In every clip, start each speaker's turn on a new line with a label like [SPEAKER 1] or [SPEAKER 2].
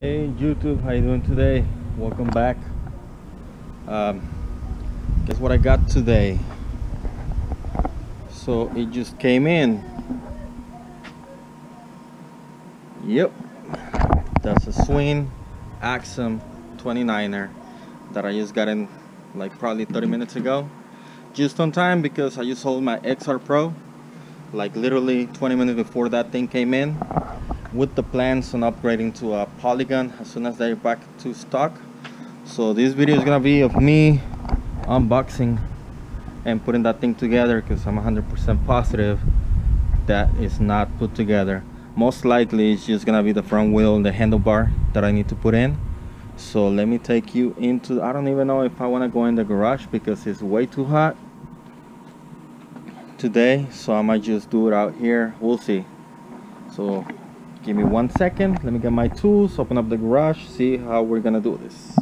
[SPEAKER 1] Hey YouTube, how you doing today? Welcome back. Um, guess what I got today? So it just came in. Yep, that's a Schwinn Axum 29er that I just got in like probably 30 minutes ago. Just on time because I just sold my XR Pro like literally 20 minutes before that thing came in, with the plans on upgrading to a Polygon as soon as they're back to stock. So this video is gonna be of me unboxing and putting that thing together, because I'm 100% positive that it's not put together. Most likely it's just gonna be the front wheel and the handlebar that I need to put in. So let me take you into, I don't even know if I want to go in the garage because it's way too hot today, so I might just do it out here. We'll see. So give me 1 second, let me get my tools, open up the garage, see how we're gonna do this.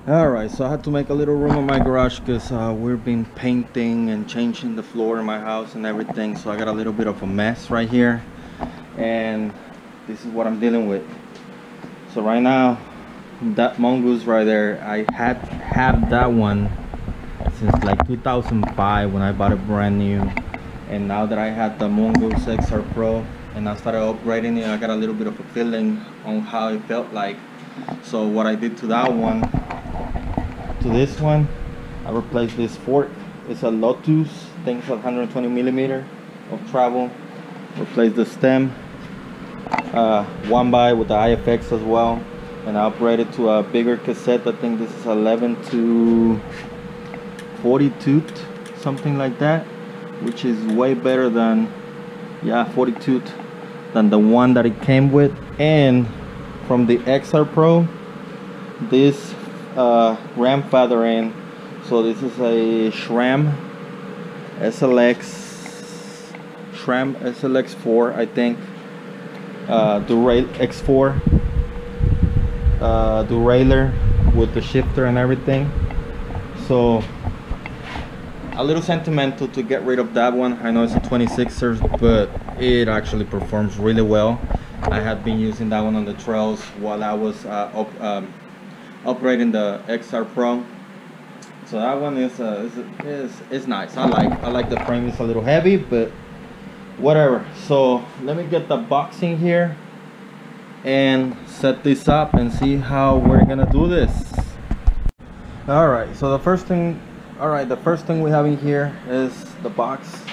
[SPEAKER 1] Alright, so I had to make a little room in my garage because we've been painting and changing the floor in my house and everything, so I got a little bit of a mess right here, and this is what I'm dealing with. So right now, that mongoose right there, I had that one since like 2005 when I bought it brand new, and now that I had the Mongoose XR Pro and I started upgrading it, I got a little bit of a feeling on how it felt like. So what I did to that one, to this one, I replaced this fork. It's a Lotus, thing's 120 millimeter of travel. Replaced the stem, one by with the IFX as well, and I upgraded to a bigger cassette. I think this is 11 to 42, something like that, which is way better than, yeah, 42 than the one that it came with. And from the XR Pro, this ram feathering. So this is a SRAM SLX4, I think, Durail X4 derailleur with the shifter and everything. So a little sentimental to get rid of that one. I know it's a 26er, but it actually performs really well. I had been using that one on the trails while I was upgrading the XR Pro. So that one is nice. I like the frame. It's a little heavy, but whatever. So let me get the box in here and set this up and see how we're gonna do this. All right. So the first thing we have in here is the box.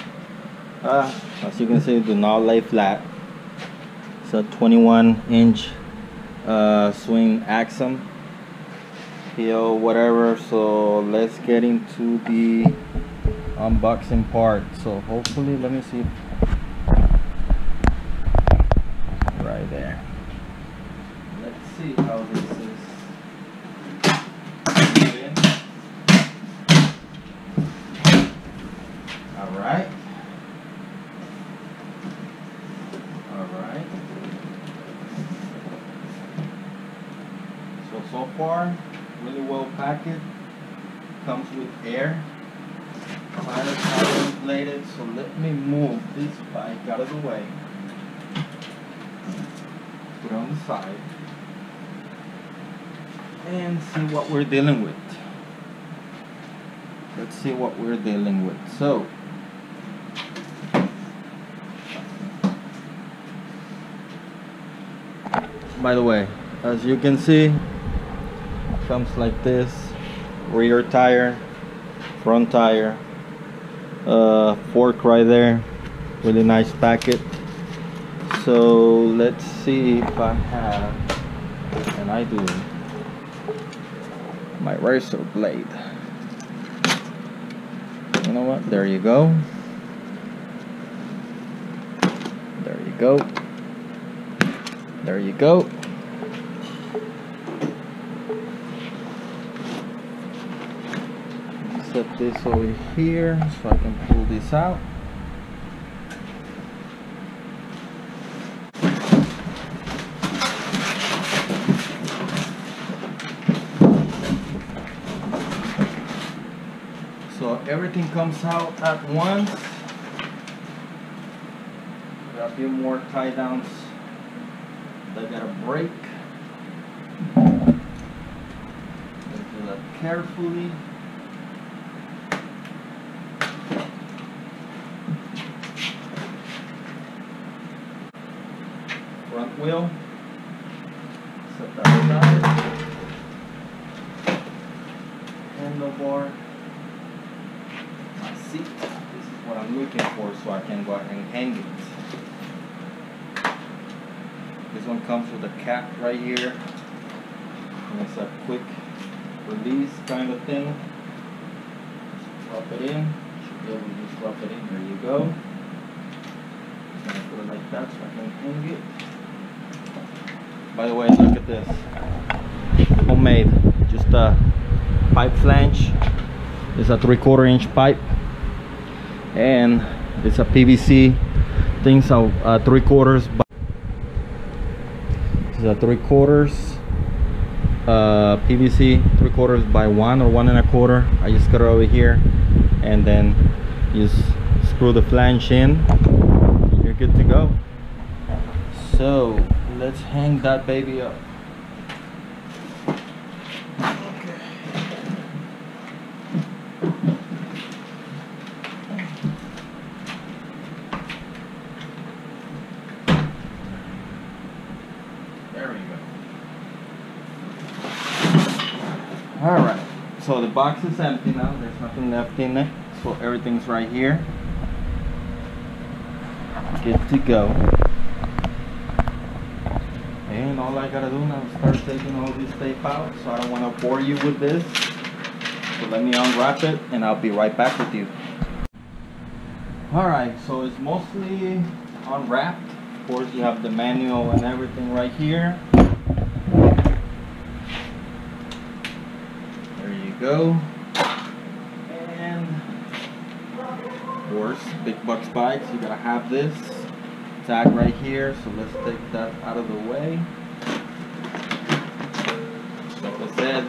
[SPEAKER 1] As you can see, do not lay flat. It's a 21-inch Schwinn Axum, PO, whatever. So let's get into the unboxing part. So hopefully, let me see. Right there. Let's see how this is. Alright. So far, really well packed. Comes with air. Tires are inflated, so let me move this bike out of the way. Put it on the side. And see what we're dealing with. Let's see what we're dealing with. So, by the way, as you can see, comes like this: rear tire, front tire, fork right there, really nice packet. So let's see if I have, and I do, my razor blade. You know what, there you go, there you go, there you go. Set this over here so I can pull this out. So everything comes out at once. Got a few more tie downs brake. Let's do that carefully. Front wheel. Set that aside. Handlebar. My seat. This is what I'm looking for, so I can go ahead and hang it. This one comes with a cap right here. And it's a quick release kind of thing. Just drop it in. Should be able to just drop it in. There you go. Just gonna put it like that so I can hang it. By the way, look at this. Homemade. Just a pipe flange. It's a 3/4 inch pipe. And it's a PVC thing, so 3/4 by this is a 3/4 PVC 3/4 by 1 or 1 1/4. I just got it over here, and then you just screw the flange in. You're good to go. So let's hang that baby up. There we go. Alright, so the box is empty now. There's nothing left in it. So everything's right here. Good to go. And all I gotta do now is start taking all this tape out. So I don't want to bore you with this. So let me unwrap it and I'll be right back with you. Alright, so it's mostly unwrapped. Of course, you have the manual and everything right here. There you go. And of course, big bucks bikes, you gotta have this tag right here. So let's take that out of the way. Like I said,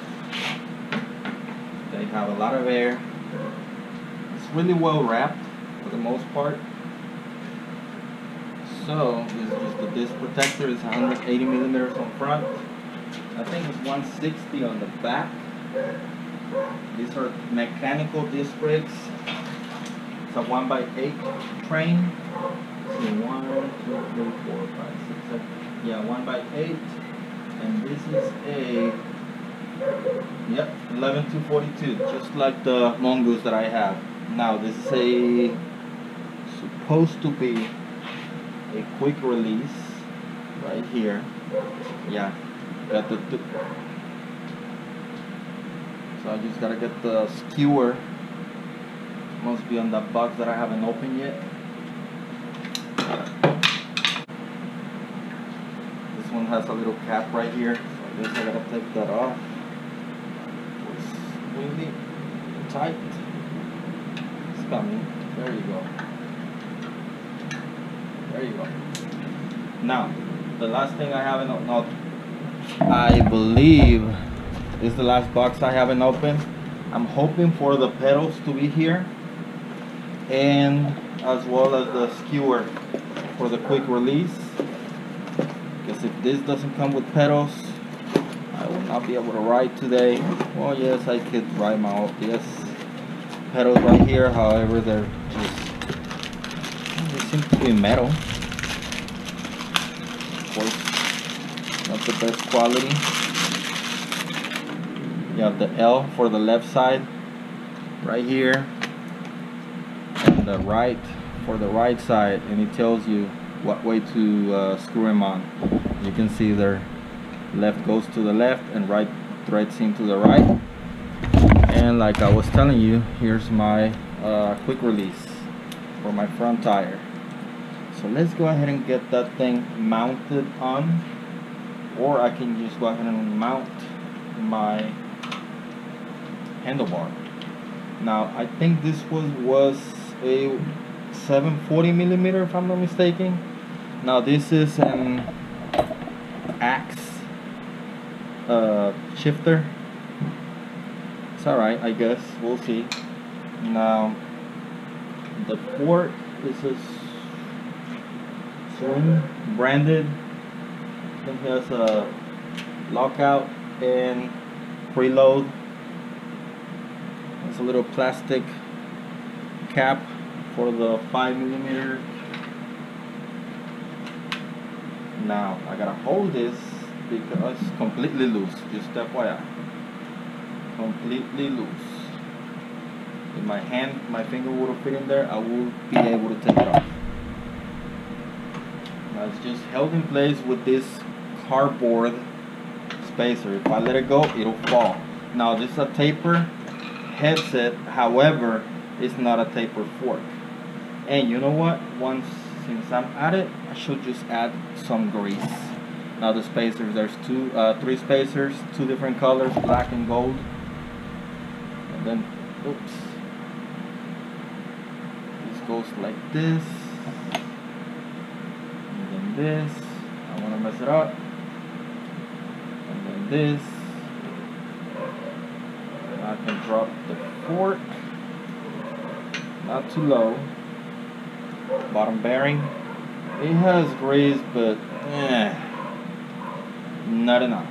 [SPEAKER 1] they have a lot of air. It's really well wrapped for the most part. So this is just the disc protector. It's 180 millimeters on front. I think it's 160 on the back. These are mechanical disc brakes. It's a 1x8 train. So 1, 2, 3, 4, 5, 6, 7. Yeah, 1x8. And this is a 11-242, just like the Mongoose that I have. Now this is supposed to be a quick release right here. Yeah, got the so I just gotta get the skewer. Must be on that box that I haven't opened yet. This one has a little cap right here, so I guess I gotta take that off. It's really tight. It's coming. There you go. There you go. Now, the last thing I haven't opened, I believe is the last box I haven't opened. I'm hoping for the pedals to be here, and as well as the skewer for the quick release. Because if this doesn't come with pedals, I will not be able to ride today. Well, yes, I could ride my own. Yes, pedals right here. However, they seem to be metal. Of course, not the best quality. You have the L for the left side right here, and the right for the right side, and it tells you what way to screw them on. You can see their left goes to the left and right threads into the right. And like I was telling you, here's my quick release for my front tire. So let's go ahead and get that thing mounted on, or I can just go ahead and mount my handlebar. Now I think this was a 740 millimeter, if I'm not mistaken. Now this is an axe shifter. It's alright, I guess. We'll see. Now the port is a Schwinn branded It has a lockout and preload. It's a little plastic cap for the 5mm. Now I gotta hold this because it's completely loose, just FYI. Completely loose. If my finger would have fit in there, I would be able to take it off. Now it's just held in place with this cardboard spacer. If I let it go, it'll fall. Now this is a taper headset, however, it's not a taper fork. And you know what? Since I'm at it, I should just add some grease. Now the spacers, there's three spacers, two different colors, black and gold. And then, oops, this goes like this. And then this, I want to mess it up. And then this. And I can drop the fork, not too low. Bottom bearing, it has grease, but not enough.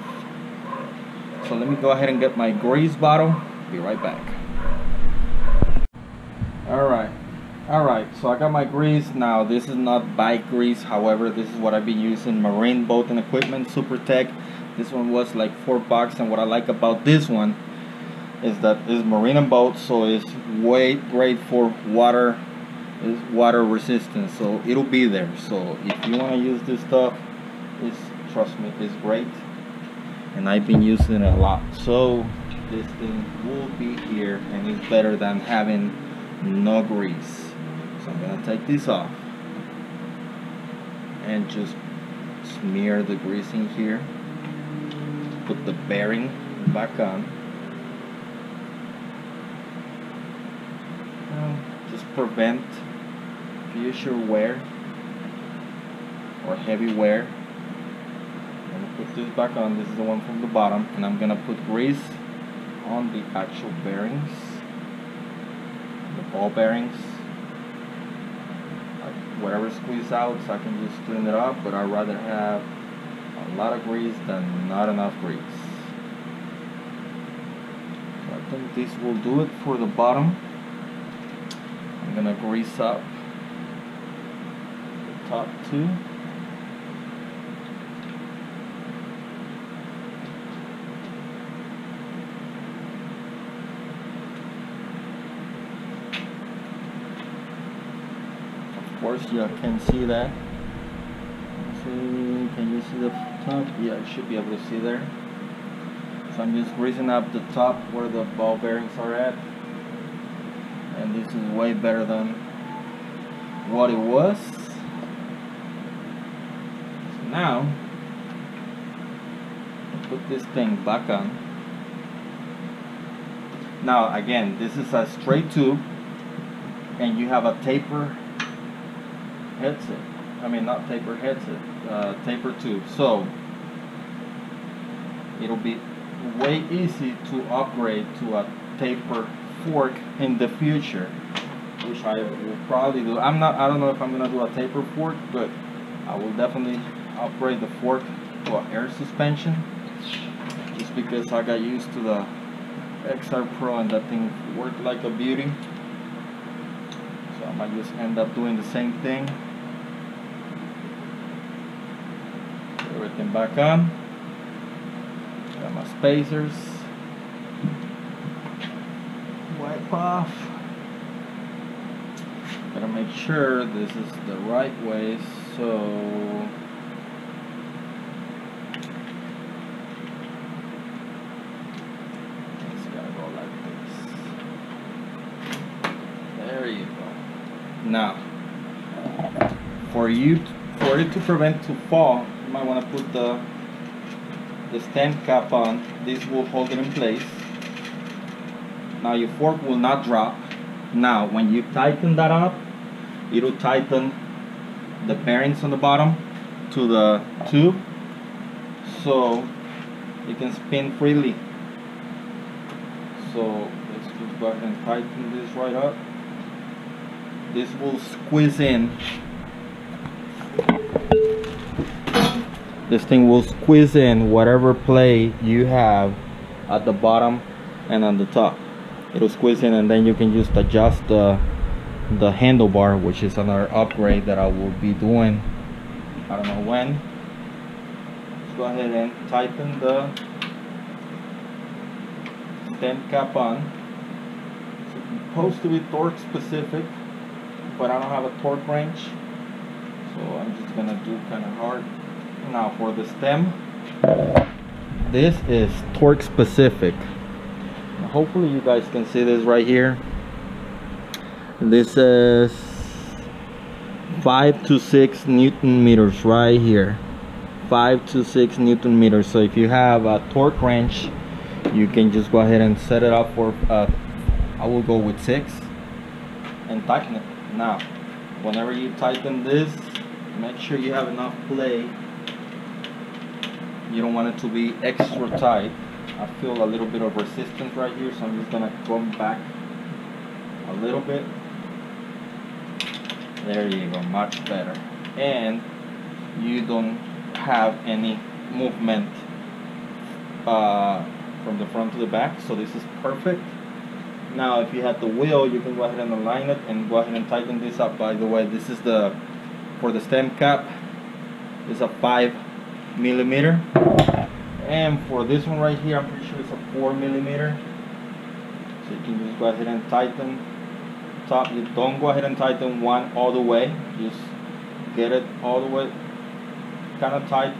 [SPEAKER 1] So let me go ahead and get my grease bottle. Be right back. Alright, so I got my grease. Now this is not bike grease, however, this is what I've been using, marine boat and equipment, Super Tech. This one was like $4, and what I like about this one is that it's marine and boat, so it's way great for water. Is water resistant, so it'll be there. So if you want to use this stuff, trust me, it's great, and I've been using it a lot. So this thing will be here, and it's better than having no grease. So I'm gonna take this off and just smear the grease in here. Put the bearing back on. Just prevent future wear or heavy wear. I'm gonna put this back on. This is the one from the bottom, and I'm gonna put grease on the actual bearings, the ball bearings. Whatever squeeze out, so I can just clean it up, but I'd rather have a lot of grease than not enough grease. So I think this will do it for the bottom. I'm gonna grease up the top two. Of course, you can see that. Can you see the top? Yeah, you should be able to see there. So I'm just greasing up the top where the ball bearings are at. And this is way better than what it was. So now, I'll put this thing back on. Now again, this is a straight tube, and you have a taper headset. I mean, not taper headset, taper tube. So it'll be way easy to upgrade to a taper fork in the future, which I will probably do. I don't know if I'm gonna do a taper fork, but I will definitely upgrade the fork to an air suspension, just because I got used to the XR Pro and that thing worked like a beauty. So I might just end up doing the same thing. Put everything back on. Got my spacers. Wipe off. Gotta make sure this is the right way, so it's gotta go like this. There you go. Now, for it to prevent to fall, you might want to put the stand cap on. This will hold it in place. Now your fork will not drop. Now when you tighten that up, it'll tighten the bearings on the bottom to the tube, so it can spin freely. So let's just go ahead and tighten this right up. This will squeeze in this thing will squeeze in whatever plate you have at the bottom and on the top. It'll squeeze in, and then you can just adjust the handlebar, which is another upgrade that I will be doing. I don't know when. Let's go ahead and tighten the stem cap on. It's supposed to be torque specific, but I don't have a torque wrench, so I'm just gonna do kind of hard. Now for the stem, this is torque specific. Now hopefully you guys can see this right here. This is 5 to 6 Newton meters right here. 5 to 6 Newton meters. So if you have a torque wrench, you can just go ahead and set it up for I will go with 6 and tighten it. Now whenever you tighten this, make sure you have enough play. You don't want it to be extra tight. I feel a little bit of resistance right here, so I'm just gonna come back a little bit. There you go, much better. And you don't have any movement from the front to the back, so this is perfect. Now if you have the wheel, you can go ahead and align it and go ahead and tighten this up. By the way, this is for the stem cap, it's a 5 millimeter, and for this one right here, I'm pretty sure it's a 4 millimeter. So you can just go ahead and tighten top. You don't go ahead and tighten one all the way, just get it all the way kind of tight,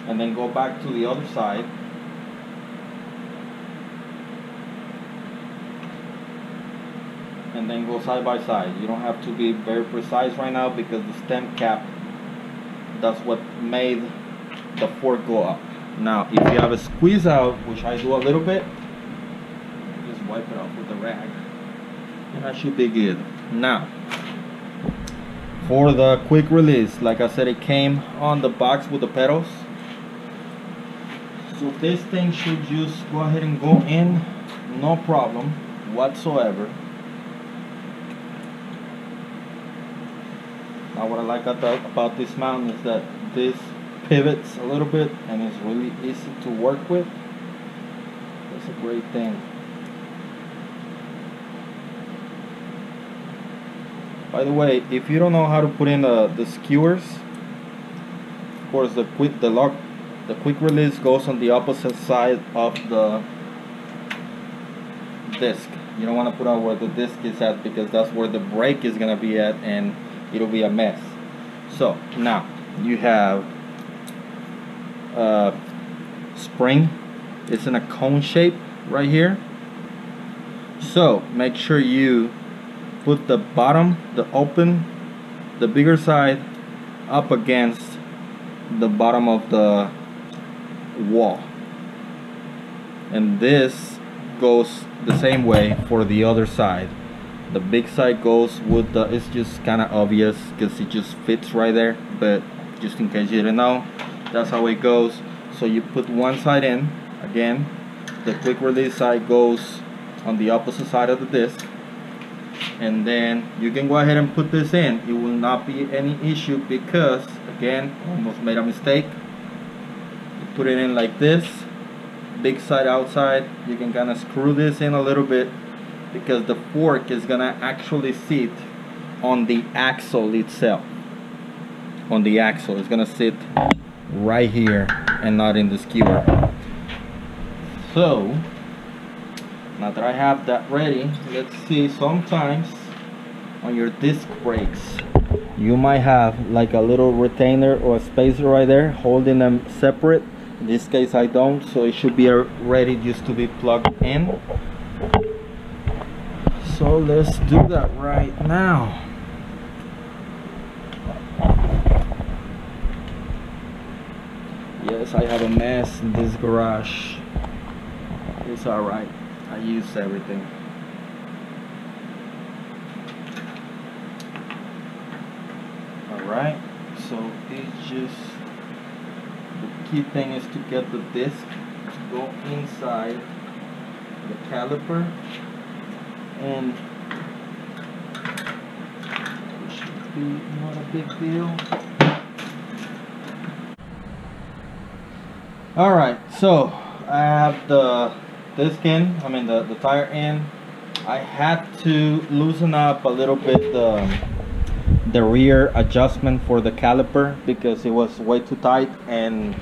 [SPEAKER 1] and then go back to the other side. And then go side by side. You don't have to be very precise right now because the stem cap, that's what made the fork go up. Now if you have a squeeze out, which I do a little bit, just wipe it off with the rag, and that should be good. Now for the quick release, like I said, it came on the box with the pedals, so this thing should just go ahead and go in, no problem whatsoever. Now what I like about this mount is that this pivots a little bit and it's really easy to work with. That's a great thing. By the way, if you don't know how to put in the skewers, of course the quick release goes on the opposite side of the disc. You don't want to put out where the disc is at, because that's where the brake is gonna be at, and it'll be a mess. So now you have spring. It's in a cone shape right here, so make sure you put the bottom, the bigger side, up against the bottom of the wall, and this goes the same way for the other side. The big side goes with the, it's just kind of obvious because it just fits right there, but just in case you didn't know, that's how it goes. So you put one side in, again, the quick release side goes on the opposite side of the disc, and then you can go ahead and put this in. It will not be any issue because, again, almost made a mistake. You put it in like this, big side outside. You can kind of screw this in a little bit, because the fork is gonna actually sit on the axle itself. On the axle, it's gonna sit right here and not in the skewer. So now that I have that ready, let's see. Sometimes on your disc brakes you might have like a little retainer or a spacer right there holding them separate. In this case I don't, so it should be ready just to be plugged in. So let's do that right now. Yes, I have a mess in this garage. It's alright, I use everything. Alright, so it's just, the key thing is to get the disc to go inside the caliper, and it should be not a big deal. All right, so I have this in, I mean the tire in. I had to loosen up a little bit the rear adjustment for the caliper because it was way too tight and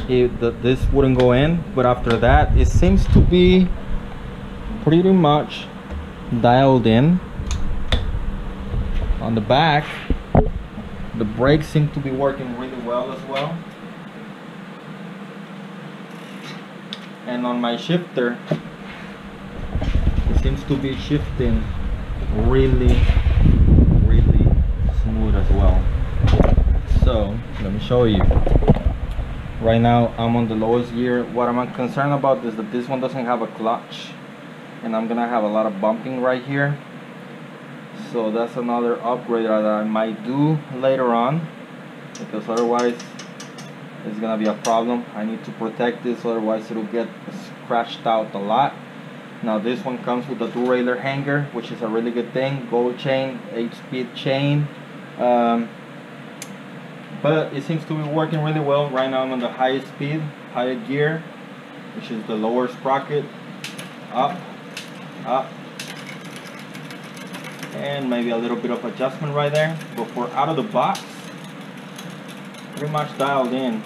[SPEAKER 1] this wouldn't go in. But after that, it seems to be pretty much dialed in. On the back, the brakes seem to be working really well as well. And on my shifter, it seems to be shifting really smooth as well. So let me show you. Right now I'm on the lowest gear. What I'm concerned about is that this one doesn't have a clutch, and I'm gonna have a lot of bumping right here. So that's another upgrade that I might do later on, because otherwise it's gonna be a problem. I need to protect this, otherwise it'll get scratched out a lot. Now this one comes with a derailleur hanger, which is a really good thing. Gold chain, 8-speed chain. But it seems to be working really well. Right now I'm on the highest speed, higher gear, which is the lower sprocket. Up, and maybe a little bit of adjustment right there. But for out of the box, pretty much dialed in.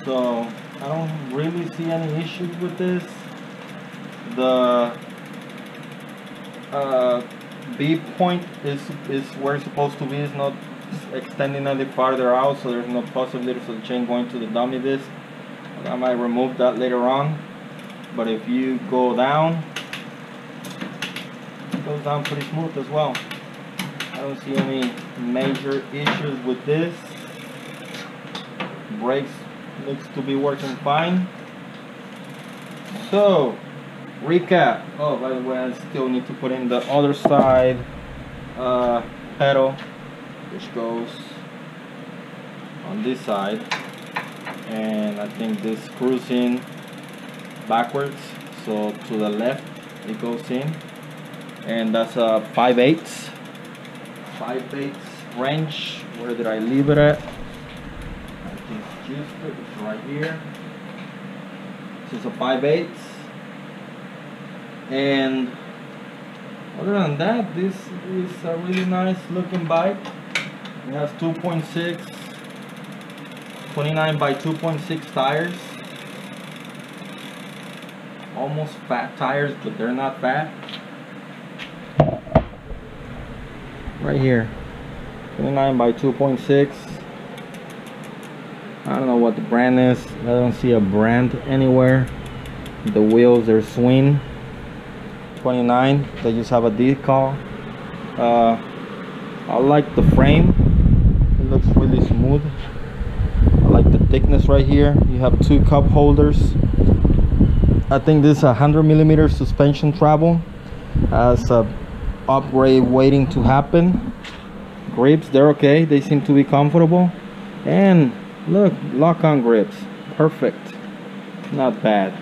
[SPEAKER 1] So I don't really see any issues with this. The B point is where it's supposed to be. It's not extending any farther out, so there's no possibility of the chain going to the dummy disc. I might remove that later on. But if you go down, it goes down pretty smooth as well. I don't see any major issues with this. Brakes looks to be working fine. So recap. Oh, by the way, I still need to put in the other side pedal, which goes on this side, and I think this screws in backwards, so to the left it goes in, and that's a 5/8 wrench. Where did I leave it at? I think it's right here. So it's a 5/8, and other than that, this is a really nice looking bike. It has 2.6 29 by 2.6 tires. Almost fat tires, but they're not fat. Right here, 29 by 2.6. I don't know what the brand is. I don't see a brand anywhere. The wheels are Schwinn 29. They just have a decal. I like the frame. It looks really smooth. I like the thickness right here. You have 2 cup holders. I think this is a 100mm suspension travel. As a upgrade waiting to happen. Grips, they're okay. They seem to be comfortable. And look, lock-on grips, perfect. Not bad,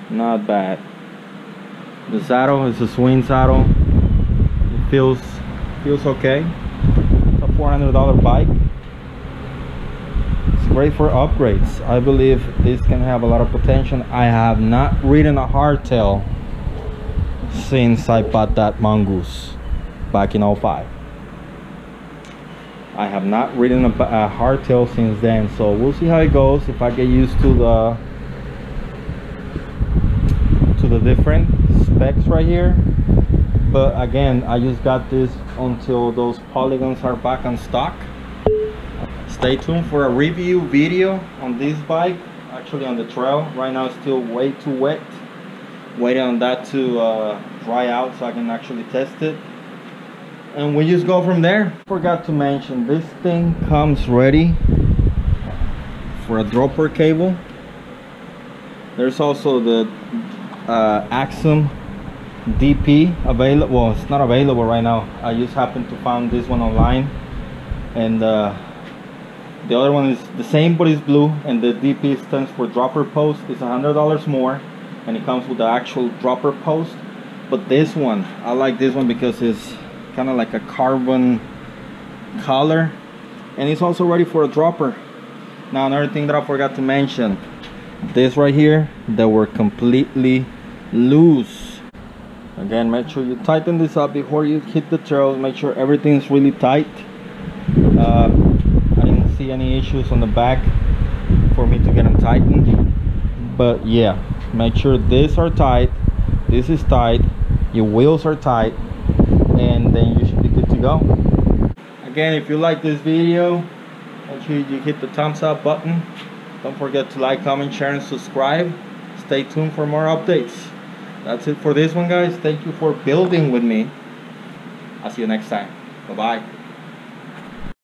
[SPEAKER 1] not bad. The saddle is a Schwinn saddle. It feels okay. It's a $400 bike. It's great for upgrades. I believe this can have a lot of potential. I have not ridden a hardtail since I bought that Mongoose back in 05. I have not ridden a hardtail since then, so we'll see how it goes. If I get used to the different specs right here. But again, I just got this until those polygons are back on stock. Stay tuned for a review video on this bike, actually on the trail. Right now it's still way too wet. Waiting on that to dry out so I can actually test it, and we just go from there. Forgot to mention, this thing comes ready for a dropper cable. There's also the Axum DP available. Well, it's not available right now. I just happened to find this one online, and the other one is the same but it's blue, and the DP stands for dropper post. It's $100 more, and it comes with the actual dropper post. But this one, I like this one because it's kind of like a carbon color, and it's also ready for a dropper. Now another thing that I forgot to mention, this right here, they were completely loose. Again, make sure you tighten this up before you hit the trails. Make sure everything's really tight. I didn't see any issues on the back for me to get them tightened, but yeah, make sure these are tight, this is tight, your wheels are tight, and then you should be good to go. Again, if you like this video, make sure you hit the thumbs up button. Don't forget to like, comment, share, and subscribe. Stay tuned for more updates. That's it for this one, guys. Thank you for building with me. I'll see you next time. Bye bye.